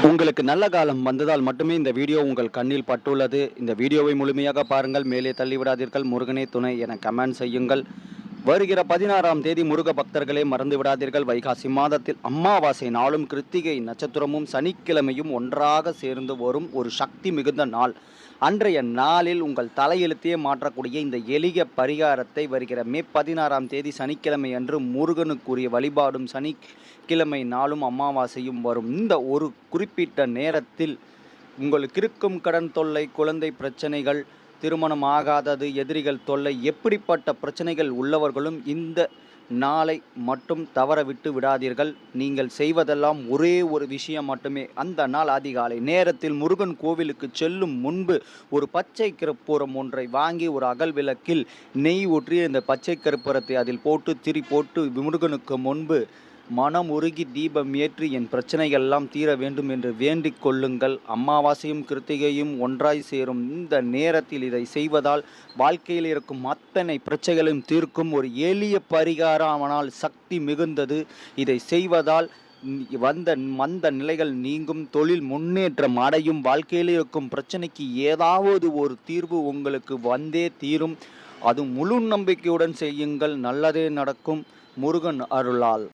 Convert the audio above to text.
உங்களுக்கு நல்ல காலம் வந்ததால் மட்டுமே இந்த வீடியோ உங்கள் கண்ணில் பட்டுள்ளது. இந்த வீடியோவை முழுமையாக பாருங்கள். மேலே தள்ளிவிடாதீர்கள். முருகனே துணை என கமெண்ட் செய்யுங்கள். வருகிற 16ஆம் தேதி முருக பக்தர்களே மறந்து விடாதீர்கள். வைகாசி மாதத்தில் அமாவாசை நாளும் கிருத்திகை நட்சத்திரமும் சனிக்கிழமையும் ஒன்றாக சேர்ந்து வரும் ஒரு சக்தி மிகுந்த நாள். அன்றைய நாளில் உங்கள் தலையெழுத்தையே மாற்றக்கூடிய இந்த எளிய பரிகாரத்தை வருகிற மே 16ஆம் தேதி சனிக்கிழமை அன்று முருகனுக்குரிய வழிபாடும் சனிக்கிழமை நாளும் அமாவாசையும் வரும் இந்த ஒரு குறிப்பிட்ட நேரத்தில் உங்களுக்கு இருக்கும் கடன் தொல்லை, குழந்தை பிரச்சனைகள், திருமணம் ஆகாதது, எதிரிகள் தொல்லை, எப்படிப்பட்ட பிரச்சனைகள் உள்ளவர்களும் இந்த நாளை மட்டும் தவற விட்டு விடாதீர்கள். நீங்கள் செய்வதெல்லாம் ஒரே ஒரு விஷயம் மட்டுமே. அந்த நாள் அதிகாலை நேரத்தில் முருகன் கோவிலுக்கு செல்லும் முன்பு ஒரு பச்சை கற்பூரம் ஒன்றை வாங்கி ஒரு அகல் விளக்கில் நெய் ஊற்றி இந்த பச்சை கற்பூரத்தை அதில் போட்டு திரி போட்டு முருகனுக்கு முன்பு மனம் உருகி தீபம் ஏற்றி என் பிரச்சனைகள் எல்லாம் தீர வேண்டும் என்று வேண்டிக் கொள்ளுங்கள். அமாவாசையும் கிருத்திகையும் ஒன்றாய் சேரும் இந்த நேரத்தில் இதை செய்வதால் வாழ்க்கையில் இருக்கும் அத்தனை பிரச்சனைகளையும் தீர்க்கும் ஒரு எளிய பரிகாரம். ஆனால் சக்தி மிகுந்தது. இதை செய்வதால் வந்த நிலைகள் நீங்கும், தொழில் முன்னேற்றம் அடையும், வாழ்க்கையில் இருக்கும் பிரச்சனைக்கு ஏதாவது ஒரு தீர்வு உங்களுக்கு வந்தே தீரும். அது முழு நம்பிக்கையுடன் செய்யுங்கள். நல்லதே நடக்கும் முருகன் அருளால்.